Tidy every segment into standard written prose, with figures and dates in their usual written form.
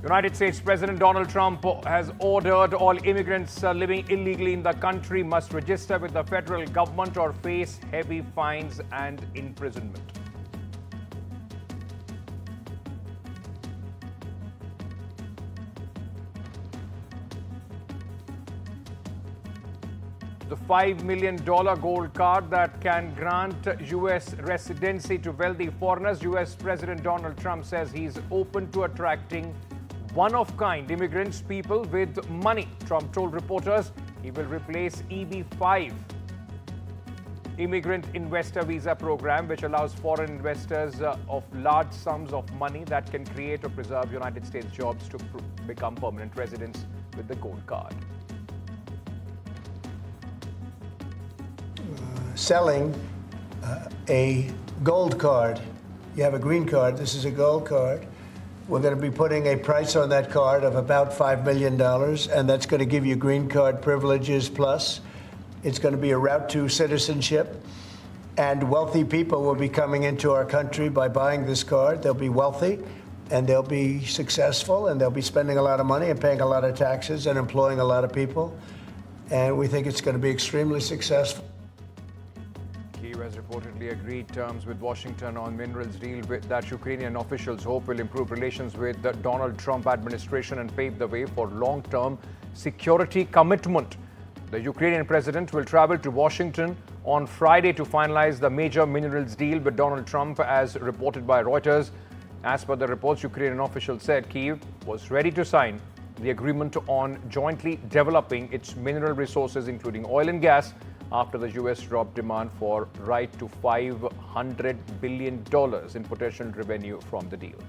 United States President Donald Trump has ordered all immigrants living illegally in the country must register with the federal government or face heavy fines and imprisonment. The $5 million gold card that can grant U.S. residency to wealthy foreigners. U.S. President Donald Trump says he's open to attracting one-of-kind immigrants, people with money. Trump told reporters he will replace EB-5, Immigrant Investor Visa Program, which allows foreign investors of large sums of money that can create or preserve United States jobs to become permanent residents with the gold card. Selling a gold card. You have a green card, this is a gold card. We're going to be putting a price on that card of about $5 million, and that's going to give you green card privileges plus. It's going to be a route to citizenship, and wealthy people will be coming into our country by buying this card. They'll be wealthy, and they'll be successful, and they'll be spending a lot of money and paying a lot of taxes and employing a lot of people. And we think it's going to be extremely successful. Kyiv has reportedly agreed terms with Washington on minerals deal that Ukrainian officials hope will improve relations with the Donald Trump administration and pave the way for long-term security commitment. The Ukrainian president will travel to Washington on Friday to finalize the major minerals deal with Donald Trump, as reported by Reuters. As per the reports, Ukrainian officials said Kyiv was ready to sign the agreement on jointly developing its mineral resources, including oil and gas, after the U.S. dropped demand for right to $500 billion in potential revenue from the deal.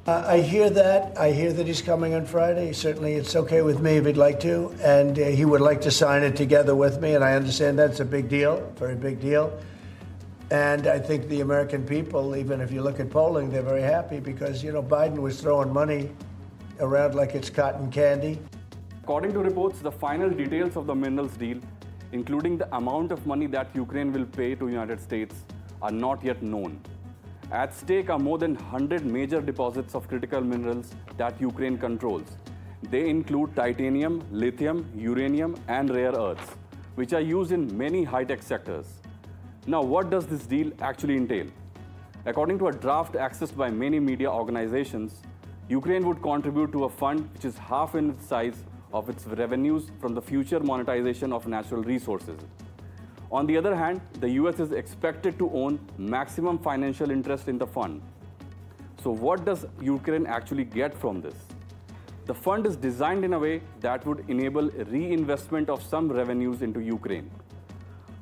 I hear that. I hear that he's coming on Friday. Certainly, it's okay with me if he'd like to. And he would like to sign it together with me. And I understand that's a big deal, very big deal. And I think the American people, even if you look at polling, they're very happy because, you know, Biden was throwing money around like it's cotton candy. According to reports, the final details of the minerals deal, including the amount of money that Ukraine will pay to the United States, are not yet known. At stake are more than 100 major deposits of critical minerals that Ukraine controls. They include titanium, lithium, uranium, and rare earths, which are used in many high-tech sectors. Now, what does this deal actually entail? According to a draft accessed by many media organizations, Ukraine would contribute to a fund which is half in its size of its revenues from the future monetization of natural resources. On the other hand, the US is expected to own maximum financial interest in the fund. So what does Ukraine actually get from this? The fund is designed in a way that would enable reinvestment of some revenues into Ukraine.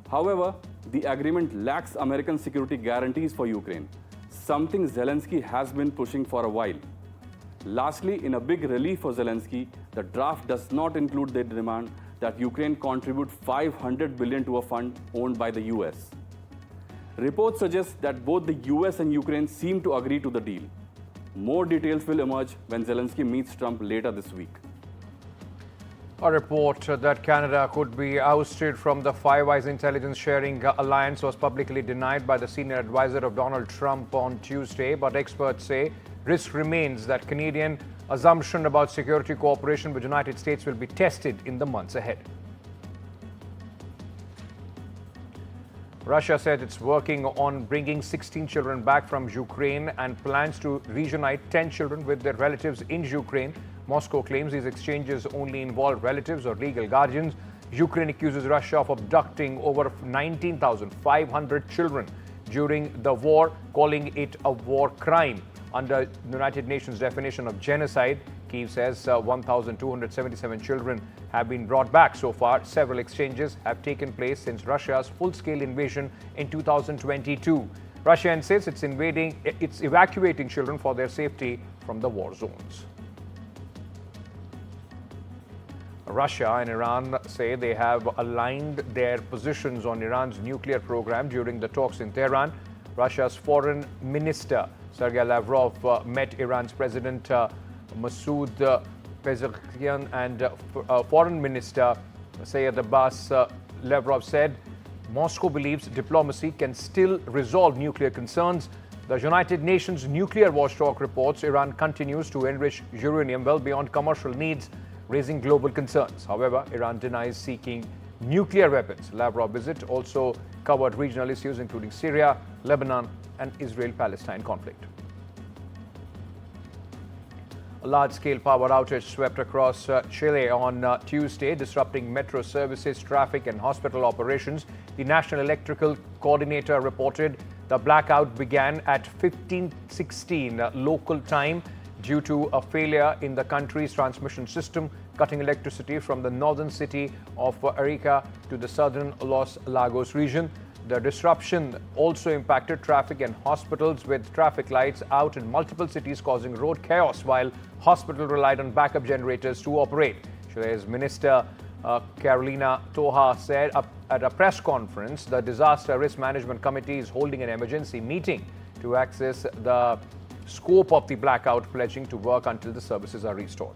However, the agreement lacks American security guarantees for Ukraine, something Zelensky has been pushing for a while. Lastly, in a big relief for Zelensky, the draft does not include the demand that Ukraine contribute $500 billion to a fund owned by the US. Reports suggest that both the US and Ukraine seem to agree to the deal. More details will emerge when Zelensky meets Trump later this week. A report that Canada could be ousted from the Five Eyes intelligence sharing alliance was publicly denied by the senior advisor of Donald Trump on Tuesday, but experts say risk remains that Canadian assumption about security cooperation with the United States will be tested in the months ahead. Russia said it's working on bringing 16 children back from Ukraine and plans to reunite 10 children with their relatives in Ukraine. Moscow claims these exchanges only involve relatives or legal guardians. Ukraine accuses Russia of abducting over 19,500 children during the war, calling it a war crime. Under the United Nations definition of genocide, Kyiv says 1,277 children have been brought back so far. Several exchanges have taken place since Russia's full-scale invasion in 2022. Russia insists it's evacuating children for their safety from the war zones. Russia and Iran say they have aligned their positions on Iran's nuclear program during the talks in Tehran. Russia's foreign minister Sergei Lavrov met Iran's President Masoud Pezeshkian and Foreign Minister Sayed Abbas. Lavrov said Moscow believes diplomacy can still resolve nuclear concerns. The United Nations nuclear watchdog reports Iran continues to enrich uranium well beyond commercial needs, raising global concerns. However, Iran denies seeking nuclear weapons. Lavrov visit also covered regional issues including Syria, Lebanon, and Israel-Palestine conflict. A large-scale power outage swept across Chile on Tuesday, disrupting metro services, traffic, and hospital operations. The National Electrical Coordinator reported the blackout began at 15:16 local time due to a failure in the country's transmission system, cutting electricity from the northern city of Arica to the southern Los Lagos region. The disruption also impacted traffic and hospitals, with traffic lights out in multiple cities causing road chaos, while hospitals relied on backup generators to operate. Chile's Minister Carolina Toja said at a press conference the Disaster Risk Management Committee is holding an emergency meeting to assess the scope of the blackout, pledging to work until the services are restored.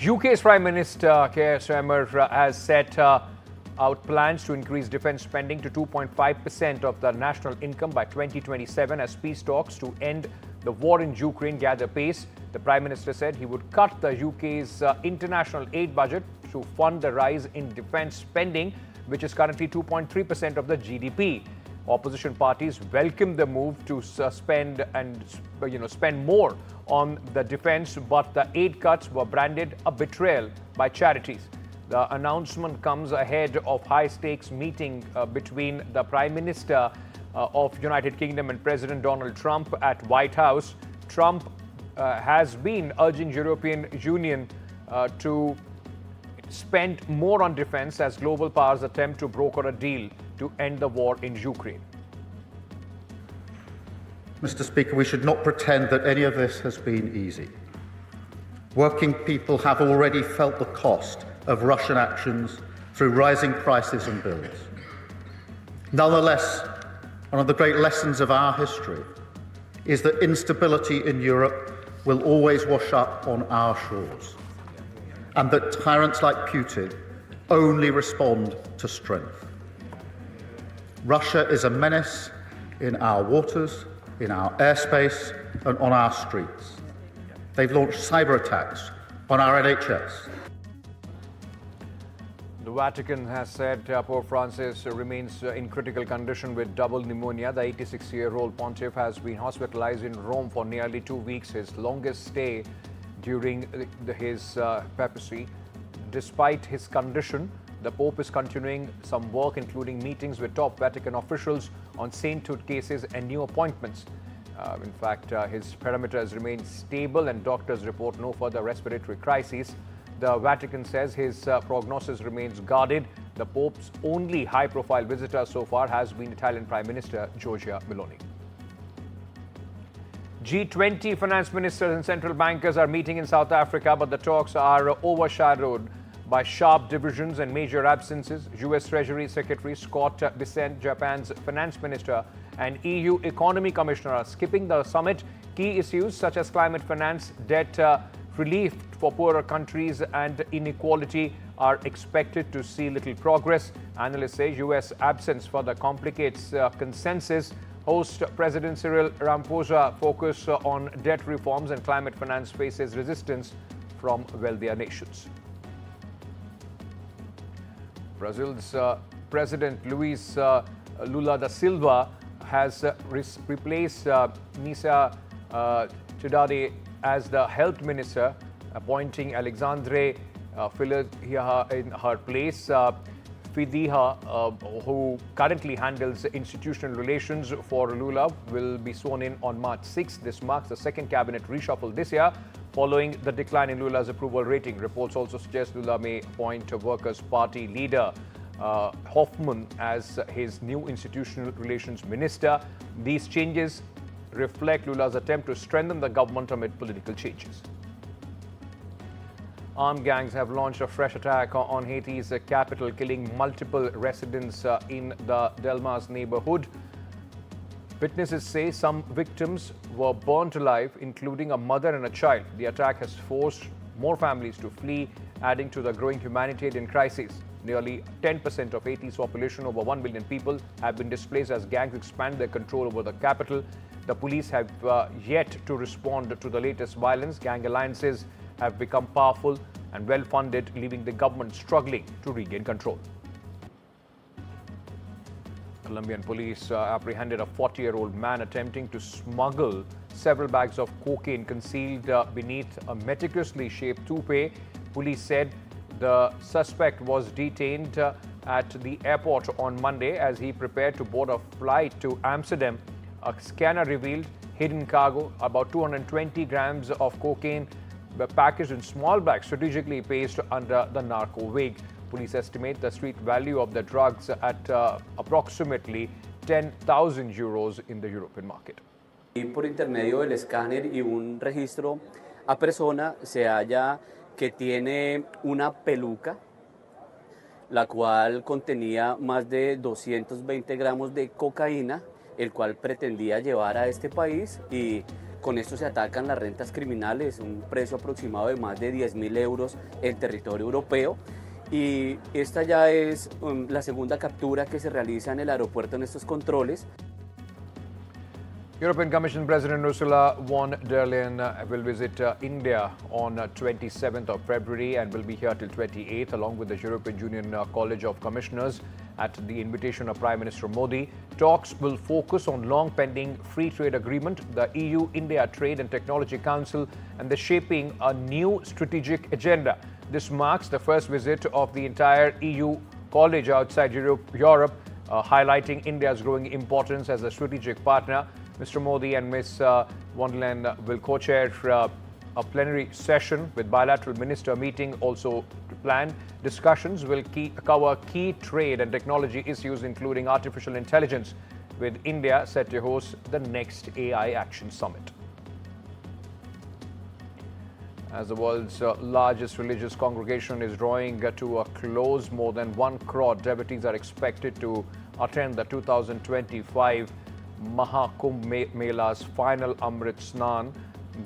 UK's Prime Minister Keir Starmer has set out plans to increase defence spending to 2.5% of the national income by 2027 as peace talks to end the war in Ukraine gather pace. The Prime Minister said he would cut the UK's international aid budget to fund the rise in defence spending, which is currently 2.3% of the GDP. Opposition parties welcomed the move to suspend and spend more on the defence, but the aid cuts were branded a betrayal by charities. The announcement comes ahead of high-stakes meeting between the Prime Minister of United Kingdom and President Donald Trump at White House. Trump has been urging European Union to spend more on defence as global powers attempt to broker a deal to end the war in Ukraine. Mr. Speaker, we should not pretend that any of this has been easy. Working people have already felt the cost of Russian actions through rising prices and bills. Nonetheless, one of the great lessons of our history is that instability in Europe will always wash up on our shores, and that tyrants like Putin only respond to strength. Russia is a menace in our waters, in our airspace, and on our streets. They've launched cyber attacks on our NHS. The Vatican has said Pope Francis remains in critical condition with double pneumonia. The 86-year-old pontiff has been hospitalized in Rome for nearly 2 weeks, his longest stay during his papacy. Despite his condition, the Pope is continuing some work, including meetings with top Vatican officials on sainthood cases and new appointments. In fact, his parameters remain stable and doctors report no further respiratory crises. The Vatican says his prognosis remains guarded. The Pope's only high-profile visitor so far has been Italian Prime Minister Giorgia Meloni. G20 finance ministers and central bankers are meeting in South Africa, but the talks are overshadowed by sharp divisions and major absences. US Treasury Secretary Scott Bessent, Japan's finance minister, and EU Economy Commissioner are skipping the summit. Key issues such as climate finance, debt relief for poorer countries, and inequality are expected to see little progress. Analysts say US absence further complicates consensus. Host President Cyril Ramaphosa focus on debt reforms and climate finance faces resistance from wealthier nations. Brazil's President Luis Lula da Silva has replaced Nisa Haddad as the health minister, appointing Alexandre Filha in her place. Fidiha, who currently handles institutional relations for Lula, will be sworn in on March 6. This marks the second cabinet reshuffle this year, following the decline in Lula's approval rating. Reports also suggest Lula may appoint a Workers' Party leader Hoffman as his new institutional relations minister. These changes reflect Lula's attempt to strengthen the government amid political changes. Armed gangs have launched a fresh attack on Haiti's capital, killing multiple residents in the Delmas neighborhood. Witnesses say some victims were burnt alive, including a mother and a child. The attack has forced more families to flee, adding to the growing humanitarian crisis. Nearly 10% of Haiti's population, over 1 million people, have been displaced as gangs expand their control over the capital. The police have yet to respond to the latest violence. Gang alliances have become powerful and well-funded, leaving the government struggling to regain control. Colombian police apprehended a 40-year-old man attempting to smuggle several bags of cocaine concealed beneath a meticulously shaped toupee. Police said the suspect was detained at the airport on Monday as he prepared to board a flight to Amsterdam. A scanner revealed hidden cargo, about 220 grams of cocaine packaged in small bags strategically placed under the narco wig. Police estimate the street value of the drugs at approximately 10,000 euros in the European market. Y por intermedio del escáner y un registro a persona se halla que tiene una peluca, la cual contenía más de 220 gramos de cocaína, el cual pretendía llevar a este país, y con esto se atacan las rentas criminales, un precio aproximado de más de 10.000 euros en territorio europeo. Y esta ya es la segunda captura que se realiza en el aeropuerto en estos controles. European Commission President Ursula von der Leyen will visit India on 27th of February and will be here till 28th, along with the European Union College of Commissioners at the invitation of Prime Minister Modi. Talks will focus on long-pending free trade agreement, the EU-India Trade and Technology Council, and the shaping a new strategic agenda. This marks the first visit of the entire EU college outside Europe, highlighting India's growing importance as a strategic partner. Mr. Modi and Ms. von der Leyen will co-chair a plenary session with bilateral minister meeting also planned. Discussions will cover key trade and technology issues, including artificial intelligence, with India set to host the next AI Action Summit. As the world's largest religious congregation is drawing to a close, more than 1 crore devotees are expected to attend the 2025 Mahakumbh Mela's final Amrit Snan.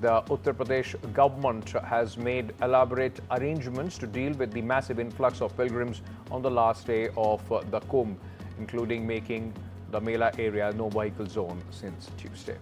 The Uttar Pradesh government has made elaborate arrangements to deal with the massive influx of pilgrims on the last day of the Kumbh, including making the Mela area no vehicle zone since Tuesday.